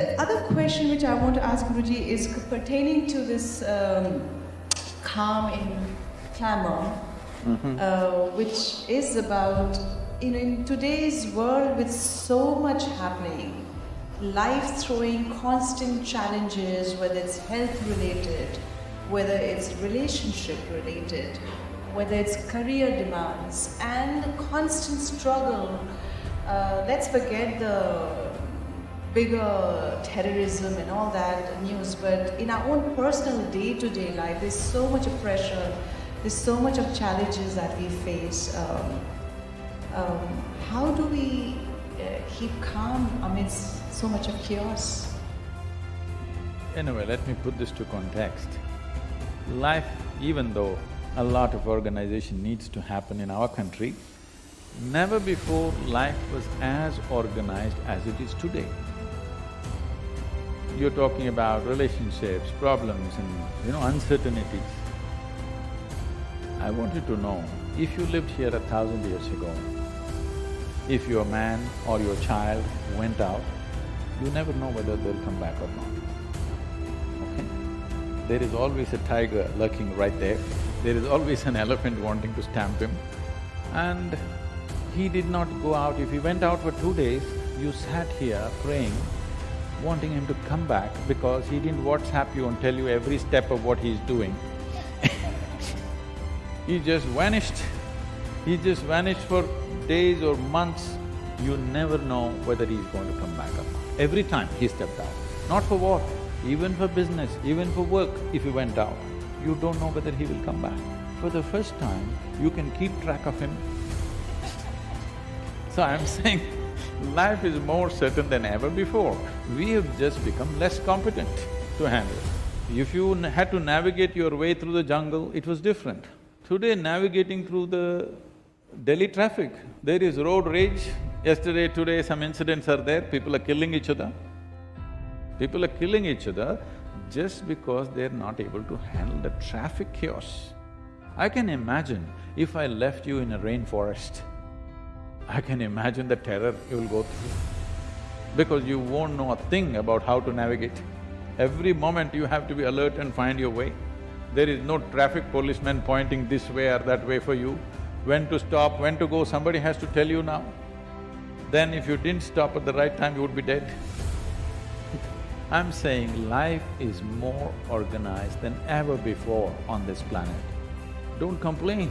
the other question which I want to ask Guruji is pertaining to this calm in clamor, which is about, in today's world with so much happening, life throwing constant challenges, whether it's health related, whether it's relationship related, whether it's career demands, and the constant struggle. Let's forget the bigger terrorism and all that news, but in our own personal day-to-day life, there's so much of pressure, there's so much of challenges that we face. How do we keep calm amidst so much of chaos? Anyway, let me put this to context. Life, even though a lot of organization needs to happen in our country, never before life was as organized as it is today. You're talking about relationships, problems and, uncertainties. I want you to know, if you lived here 1,000 years ago, if your man or your child went out, you never know whether they'll come back or not, okay? There is always a tiger lurking right there, there is always an elephant wanting to stamp him, and he did not go out. If he went out for 2 days, you sat here praying, wanting him to come back because he didn't WhatsApp you and tell you every step of what he's doing. He just vanished. He just vanished for days or months. You never know whether he's going to come back or not. Every time he stepped out, not for war, even for business, even for work, if he went out, you don't know whether he will come back. For the first time, you can keep track of him. So I'm saying, life is more certain than ever before. We have just become less competent to handle it. If you had to navigate your way through the jungle, it was different. Today, navigating through the Delhi traffic, there is road rage. Yesterday, today, some incidents are there, people are killing each other. People are killing each other just because they're not able to handle the traffic chaos. I can imagine if I left you in a rainforest, I can imagine the terror you will go through, because you won't know a thing about how to navigate. Every moment you have to be alert and find your way. There is no traffic policeman pointing this way or that way for you. When to stop, when to go, somebody has to tell you now. Then if you didn't stop at the right time, you would be dead. I'm saying life is more organized than ever before on this planet. Don't complain.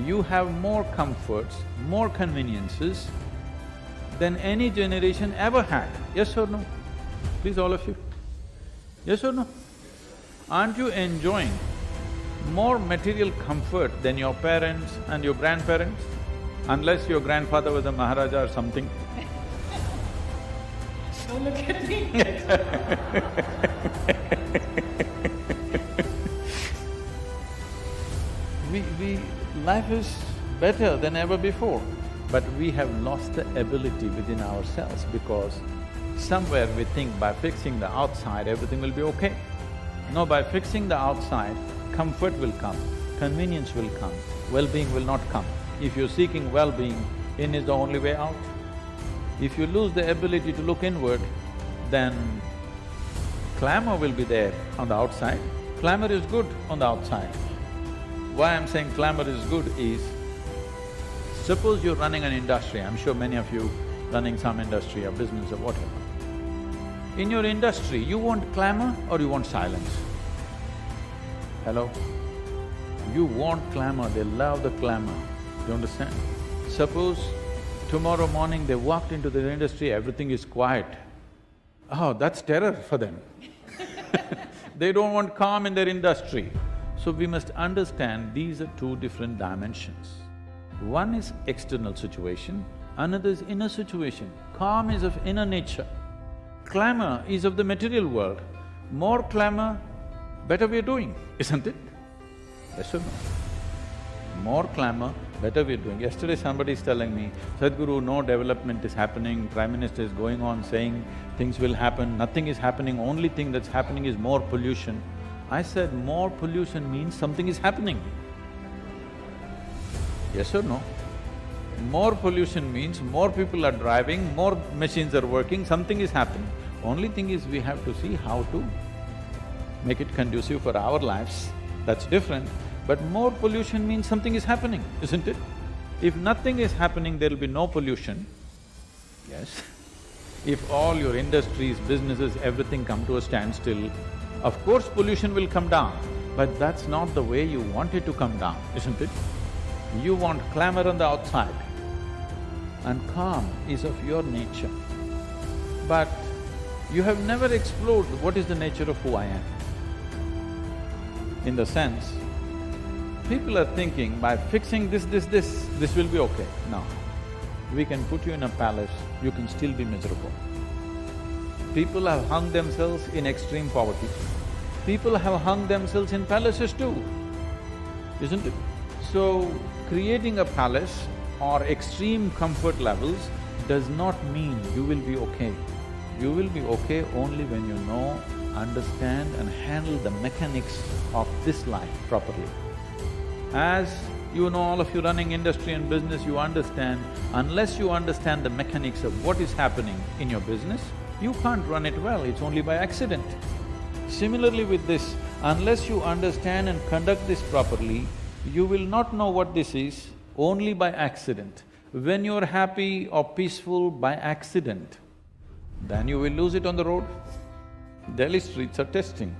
You have more comforts, more conveniences than any generation ever had. Yes or no? Please, all of you. Yes or no? Aren't you enjoying more material comfort than your parents and your grandparents? Unless your grandfather was a Maharaja or something. Don't look at me. Life is better than ever before, but we have lost the ability within ourselves because somewhere we think by fixing the outside, everything will be okay. No, by fixing the outside, comfort will come, convenience will come, well-being will not come. If you're seeking well-being, in is the only way out. If you lose the ability to look inward, then clamor will be there on the outside. Clamor is good on the outside. Why I'm saying clamor is good is, suppose you're running an industry, I'm sure many of you running some industry or business or whatever. In your industry, you want clamor or you want silence? Hello? You want clamor, they love the clamor, you understand? Suppose tomorrow morning they walked into their industry, everything is quiet. Oh, that's terror for them. They don't want calm in their industry. So we must understand these are two different dimensions. One is external situation, another is inner situation. Calm is of inner nature. Clamor is of the material world. More clamor, better we're doing, isn't it? Yes or no? More clamor, better we're doing. Yesterday somebody is telling me, Sadhguru, no development is happening, Prime Minister is going on saying things will happen, nothing is happening, only thing that's happening is more pollution. I said, more pollution means something is happening. Yes or no? More pollution means more people are driving, more machines are working, something is happening. Only thing is we have to see how to make it conducive for our lives, that's different. But more pollution means something is happening, isn't it? If nothing is happening, there'll be no pollution, yes. If all your industries, businesses, everything come to a standstill, of course pollution will come down, but that's not the way you want it to come down, isn't it? You want clamor on the outside, and calm is of your nature. But you have never explored what is the nature of who I am. In the sense, people are thinking by fixing this will be okay. No. We can put you in a palace, you can still be miserable. People have hung themselves in extreme poverty. People have hung themselves in palaces too, isn't it? So, creating a palace or extreme comfort levels does not mean you will be okay. You will be okay only when you know, understand and handle the mechanics of this life properly. As you know, all of you running industry and business, you understand, unless you understand the mechanics of what is happening in your business, you can't run it well, it's only by accident. Similarly with this, unless you understand and conduct this properly, you will not know what this is only by accident. When you're happy or peaceful by accident, then you will lose it on the road. Delhi streets are testing.